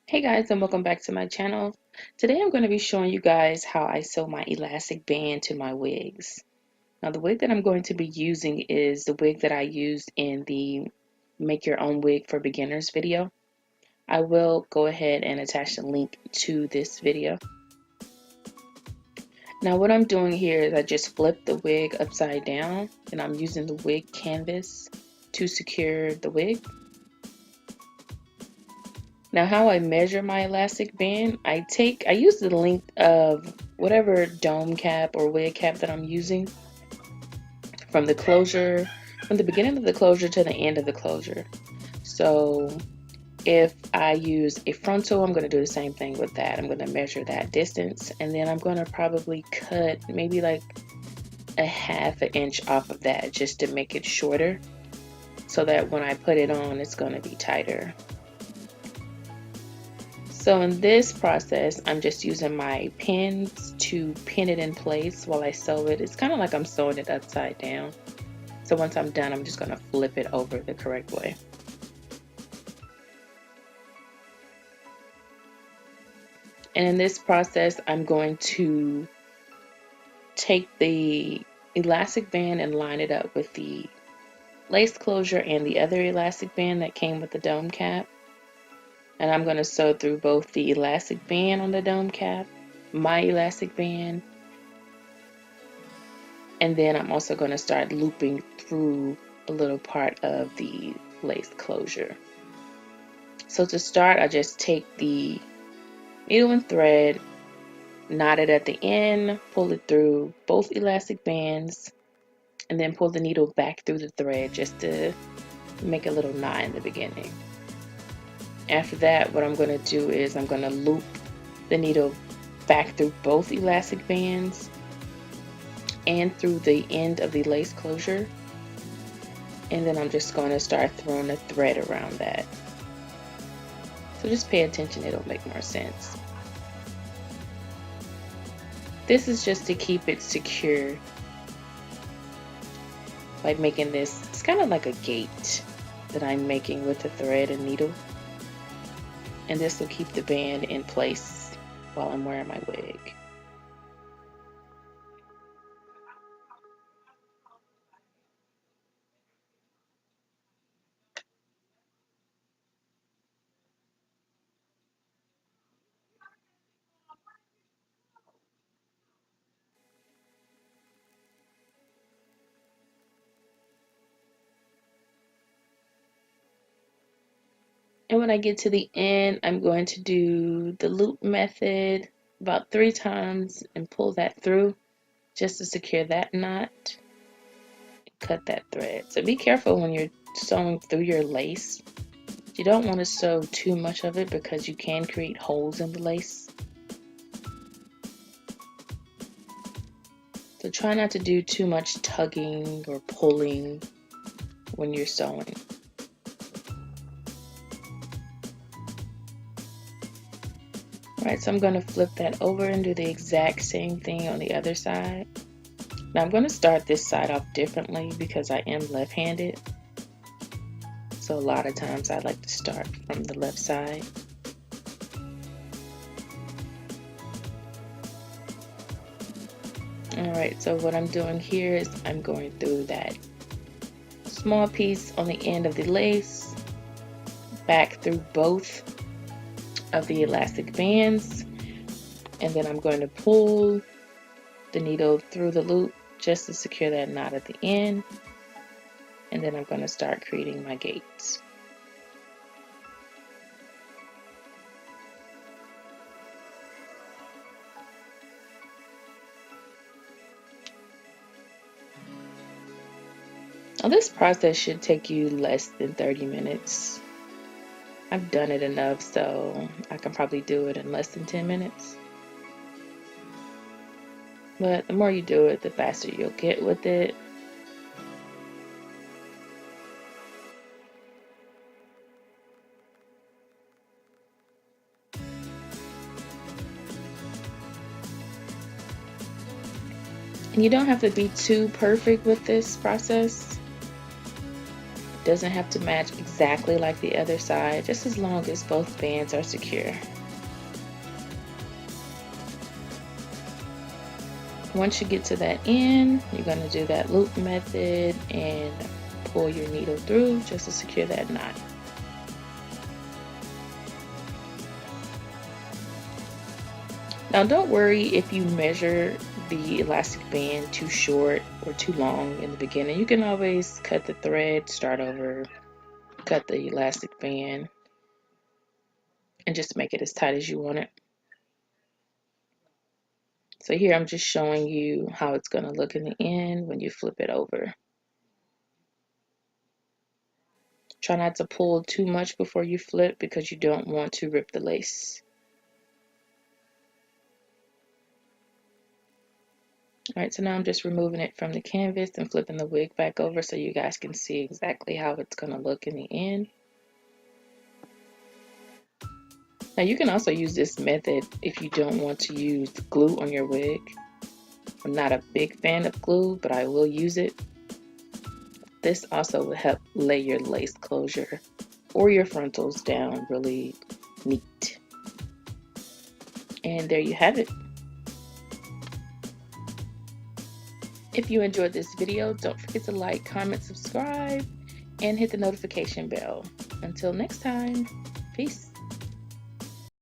Hey guys, and welcome back to my channel. Today I'm going to be showing you guys how I sew my elastic band to my wigs. Now the wig that I'm going to be using is the wig that I used in the Make Your Own Wig for Beginners video. I will go ahead and attach the link to this video. Now what I'm doing here is I just flip the wig upside down and I'm using the wig canvas to secure the wig. Now how I measure my elastic band, I use the length of whatever dome cap or wig cap that I'm using from the closure, from the beginning of the closure to the end of the closure. So if I use a frontal, I'm going to do the same thing with that. I'm going to measure that distance and then I'm going to probably cut maybe like a half an inch off of that just to make it shorter so that when I put it on, it's going to be tighter. So in this process, I'm just using my pins to pin it in place while I sew it. It's kind of like I'm sewing it upside down. So once I'm done, I'm just going to flip it over the correct way. And in this process, I'm going to take the elastic band and line it up with the lace closure and the other elastic band that came with the dome cap. And I'm going to sew through both the elastic band on the dome cap, my elastic band, and then I'm also going to start looping through a little part of the lace closure. So to start, I just take the needle and thread, knot it at the end, pull it through both elastic bands, and then pull the needle back through the thread just to make a little knot in the beginning. After that, what I'm going to do is I'm going to loop the needle back through both elastic bands and through the end of the lace closure, and then I'm just going to start throwing a thread around that. So just pay attention, it'll make more sense. This is just to keep it secure by making this, it's kind of like a gate that I'm making with the thread and needle, and this will keep the band in place while I'm wearing my wig. And when I get to the end, I'm going to do the loop method about 3 times and pull that through just to secure that knot. Cut that thread. So be careful when you're sewing through your lace. You don't want to sew too much of it because you can create holes in the lace. So try not to do too much tugging or pulling when you're sewing. Alright, so I'm going to flip that over and do the exact same thing on the other side. Now I'm going to start this side off differently because I am left-handed. So a lot of times I like to start from the left side. Alright, so what I'm doing here is I'm going through that small piece on the end of the lace, back through both of the elastic bands, and then I'm going to pull the needle through the loop just to secure that knot at the end, and then I'm going to start creating my gates. Now this process should take you less than 30 minutes. I've done it enough so I can probably do it in less than 10 minutes. But the more you do it, the faster you'll get with it. And you don't have to be too perfect with this process. Doesn't have to match exactly like the other side, just as long as both bands are secure. Once you get to that end, you're going to do that loop method and pull your needle through just to secure that knot. Now don't worry if you measure the elastic band too short or too long in the beginning. You can always cut the thread, start over, cut the elastic band, and just make it as tight as you want it. So here I'm just showing you how it's going to look in the end when you flip it over. Try not to pull too much before you flip because you don't want to rip the lace. Alright, so now I'm just removing it from the canvas and flipping the wig back over so you guys can see exactly how it's going to look in the end. Now you can also use this method if you don't want to use glue on your wig. I'm not a big fan of glue, but I will use it. This also will help lay your lace closure or your frontals down really neat. And there you have it. If you enjoyed this video, don't forget to like, comment, subscribe, and hit the notification bell. Until next time, peace.